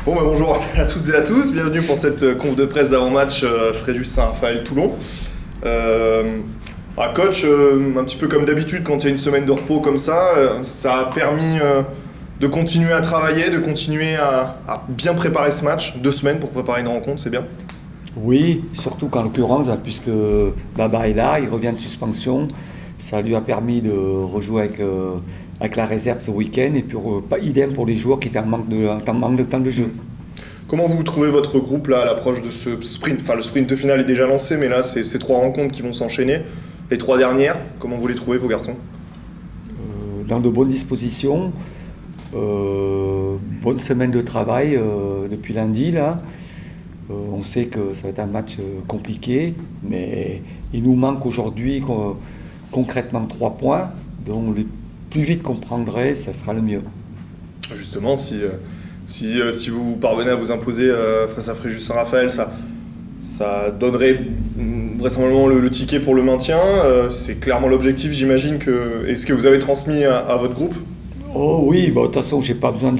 Bon, bonjour à toutes et à tous, bienvenue pour cette conf de presse d'avant-match Fréjus-Saint-Raphaël-Toulon. Coach, un petit peu comme d'habitude, quand il y a une semaine de repos comme ça, ça a permis de continuer à travailler, de continuer à bien préparer ce match. 2 semaines pour préparer une rencontre, c'est bien? Oui, surtout qu'en l'occurrence, puisque Baba est là, il revient de suspension, ça lui a permis de rejouer avec la réserve ce week-end, et puis pas idem pour les joueurs qui étaient en manque de temps de jeu. Comment vous trouvez votre groupe là à l'approche de ce sprint? Enfin, le sprint final est déjà lancé, mais là, c'est ces 3 rencontres qui vont s'enchaîner. Les 3 dernières, comment vous les trouvez, vos garçons? Dans de bonnes dispositions, bonne semaine de travail depuis lundi là. On sait que ça va être un match compliqué, mais il nous manque aujourd'hui concrètement 3 points, donc le plus vite qu'on prendrait, ça sera le mieux. Justement, si vous parvenez à vous imposer face à Fréjus-Saint-Raphaël, ça donnerait vraisemblablement le ticket pour le maintien. C'est clairement l'objectif, j'imagine. Est-ce que vous avez transmis à votre groupe? Oh oui, de toute façon, j'ai pas besoin de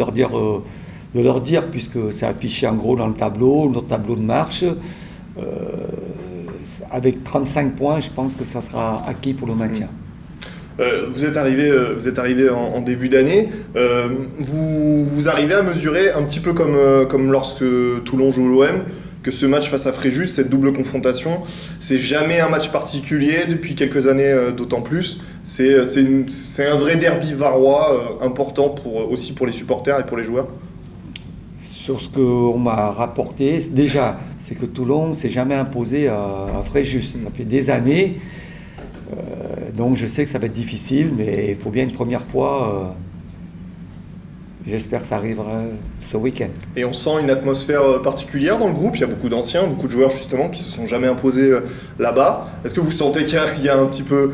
leur dire puisque c'est affiché en gros dans le tableau, notre tableau de marche. Avec 35 points, je pense que ça sera acquis pour le maintien. Vous êtes arrivé en début d'année. Vous arrivez à mesurer un petit peu comme lorsque Toulon joue l'OM, que ce match face à Fréjus, cette double confrontation, c'est jamais un match particulier depuis quelques années, d'autant plus. C'est un vrai derby varois important aussi pour les supporters et pour les joueurs. Sur ce qu'on m'a rapporté, déjà, c'est que Toulon ne s'est jamais imposé à Fréjus. Ça fait des années. Donc je sais que ça va être difficile, mais il faut bien une première fois. J'espère que ça arrivera ce week-end. Et on sent une atmosphère particulière dans le groupe. Il y a beaucoup d'anciens, beaucoup de joueurs justement qui se sont jamais imposés là-bas. Est-ce que vous sentez qu'il y a un petit peu,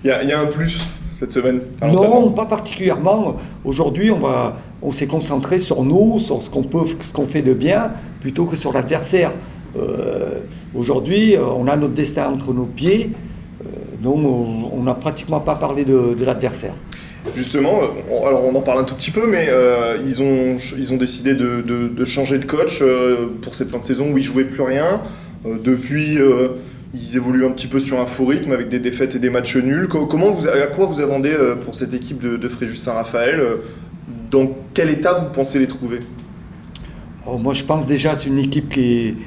il y a un plus cette semaine à l'entraînement? Non, pas particulièrement. Aujourd'hui, on s'est concentré sur nous, sur ce qu'on fait de bien, plutôt que sur l'adversaire. Aujourd'hui, on a notre destin entre nos pieds. Donc on n'a pratiquement pas parlé de l'adversaire. Justement, alors on en parle un tout petit peu, mais ils ont décidé de changer de coach pour cette fin de saison où ils ne jouaient plus rien. Depuis, ils évoluent un petit peu sur un faux rythme avec des défaites et des matchs nuls. À quoi vous attendez pour cette équipe de Fréjus-Saint-Raphaël? Dans quel état vous pensez les trouver? Moi je pense déjà que c'est une équipe qui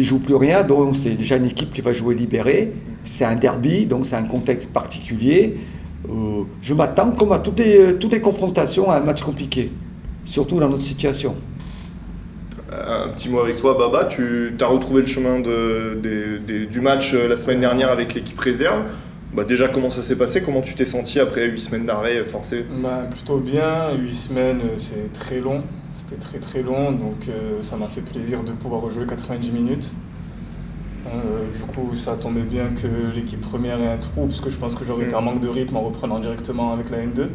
joue plus rien, donc c'est déjà une équipe qui va jouer libérée. C'est un derby, donc c'est un contexte particulier. Je m'attends, comme à toutes les confrontations, à un match compliqué, surtout dans notre situation. Un petit mot avec toi, Baba. Tu as retrouvé le chemin du match la semaine dernière avec l'équipe réserve. Déjà, comment ça s'est passé? Comment tu t'es senti après 8 semaines d'arrêt forcé? Plutôt bien. 8 semaines, c'est très long. C'était très très long, donc ça m'a fait plaisir de pouvoir rejouer 90 minutes. Du coup, ça tombait bien que l'équipe première ait un trou, parce que je pense que j'aurais été en manque de rythme en reprenant directement avec la N2.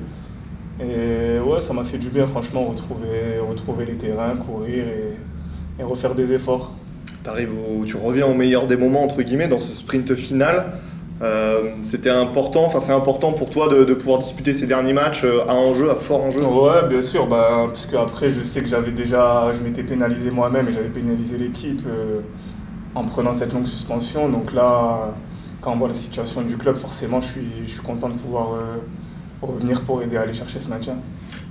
Et ouais, ça m'a fait du bien, franchement, retrouver les terrains, courir et refaire des efforts. Tu reviens au meilleur des moments, entre guillemets, dans ce sprint final. C'est important pour toi de pouvoir disputer ces derniers matchs à fort enjeu. Ouais, bien sûr, parce qu'après, je sais que je m'étais pénalisé moi-même et j'avais pénalisé l'équipe en prenant cette longue suspension. Donc là, quand on voit la situation du club, forcément, je suis content de pouvoir revenir pour aider à aller chercher ce maintien.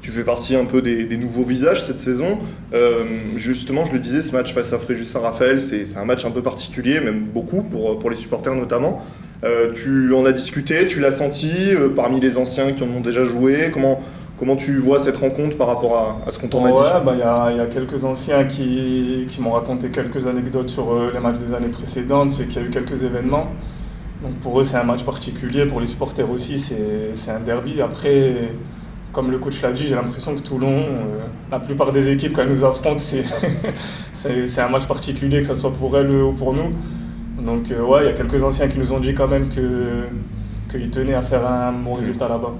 Tu fais partie un peu des nouveaux visages cette saison. Justement, je le disais, ce match face à Fréjus-Saint-Raphaël, c'est un match un peu particulier, même beaucoup pour les supporters notamment. Tu en as discuté, tu l'as senti parmi les anciens qui en ont déjà joué. Comment tu vois cette rencontre par rapport à ce qu'on t'en a dit? Il y a quelques anciens qui m'ont raconté quelques anecdotes sur les matchs des années précédentes. C'est qu'il y a eu quelques événements. Donc pour eux, c'est un match particulier. Pour les supporters aussi, c'est un derby. Après, comme le coach l'a dit, j'ai l'impression que Toulon, la plupart des équipes, quand elles nous affrontent, c'est un match particulier, que ce soit pour elles ou pour nous. Donc il y a quelques anciens qui nous ont dit quand même qu'ils tenaient à faire un bon résultat là-bas.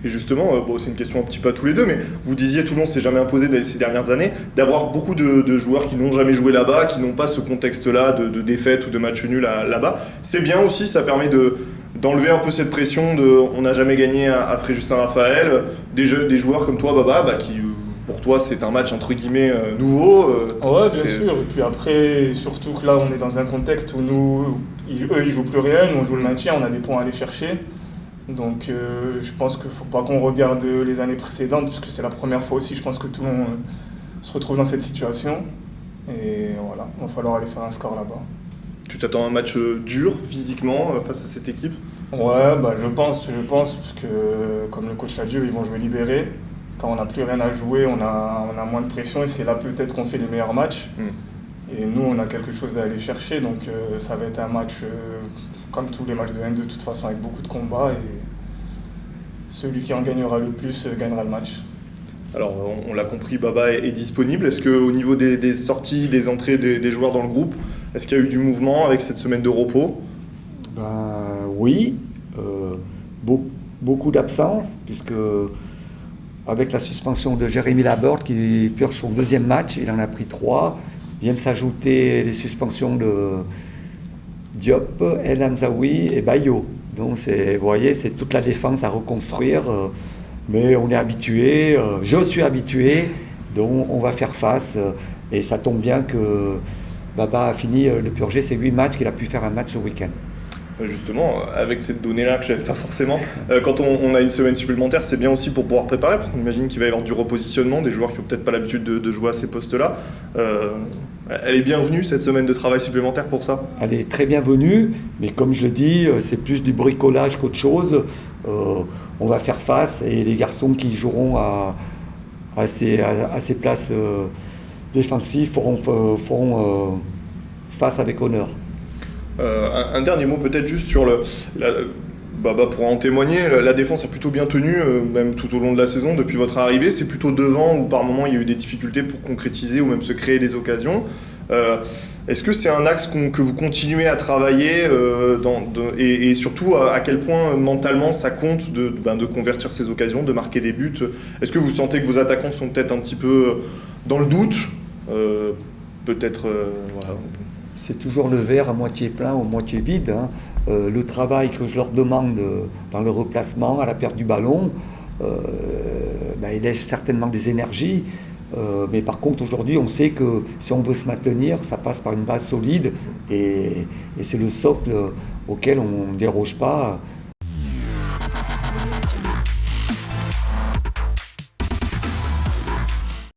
Et justement, c'est une question un petit peu à tous les deux, mais vous disiez Toulon s'est jamais imposé ces dernières années, d'avoir beaucoup de joueurs qui n'ont jamais joué là-bas, qui n'ont pas ce contexte-là de défaite ou de match nul là-bas. C'est bien aussi, ça permet d'enlever un peu cette pression on n'a jamais gagné à Fréjus-Saint-Raphaël, des joueurs comme toi, Baba, qui pour toi c'est un match entre guillemets nouveau. Ouais, bien sûr. Et puis après, surtout que là, on est dans un contexte où eux, ils jouent plus rien, nous, on joue le maintien, on a des points à aller chercher. Donc je pense qu'il ne faut pas qu'on regarde les années précédentes, puisque c'est la première fois aussi, je pense que tout le monde se retrouve dans cette situation. Et voilà, il va falloir aller faire un score là-bas. Tu t'attends à un match dur physiquement face à cette équipe? Ouais, bah je pense, parce que comme le coach l'a dit, ils vont jouer libéré. Quand on n'a plus rien à jouer, on a moins de pression et c'est là peut-être qu'on fait les meilleurs matchs. Et nous, on a quelque chose à aller chercher, donc ça va être un match comme tous les matchs de N2 de toute façon, avec beaucoup de combats. Et celui qui en gagnera le plus gagnera le match. Alors, on l'a compris, Baba est disponible. Est-ce qu'au niveau des sorties, des entrées des joueurs dans le groupe, est-ce qu'il y a eu du mouvement avec cette semaine de repos? Oui, beaucoup d'absents, puisque avec la suspension de Jérémy Laborde qui purge son deuxième match, il en a pris 3. Viennent s'ajouter les suspensions de Diop, El Hamzaoui et Bayo. Donc vous voyez, c'est toute la défense à reconstruire, mais on est habitué, je suis habitué, donc on va faire face. Et ça tombe bien que Baba a fini de purger ses 8 matchs, qu'il a pu faire un match ce week-end. Justement, avec cette donnée-là que j'avais pas forcément, quand on a une semaine supplémentaire, c'est bien aussi pour pouvoir préparer, parce qu'on imagine qu'il va y avoir du repositionnement, des joueurs qui n'ont peut-être pas l'habitude de jouer à ces postes-là. Elle est bienvenue, cette semaine de travail supplémentaire pour ça? Elle est très bienvenue, mais comme je le dis, c'est plus du bricolage qu'autre chose. On va faire face, et les garçons qui joueront à ces places défensives feront face avec honneur. Un dernier mot peut-être juste sur Baba pourra en témoigner, la défense a plutôt bien tenu, même tout au long de la saison, depuis votre arrivée. C'est plutôt devant où par moments il y a eu des difficultés pour concrétiser ou même se créer des occasions. Est-ce que c'est un axe que vous continuez à travailler et surtout à quel point mentalement ça compte de convertir ces occasions, de marquer des buts? Est-ce que vous sentez que vos attaquants sont peut-être un petit peu dans le doute? Peut-être... voilà. C'est toujours le verre à moitié plein ou moitié vide. Le travail que je leur demande dans le replacement, à la perte du ballon, il laisse certainement des énergies. Mais par contre, aujourd'hui, on sait que si on veut se maintenir, ça passe par une base solide. Et c'est le socle auquel on ne déroge pas.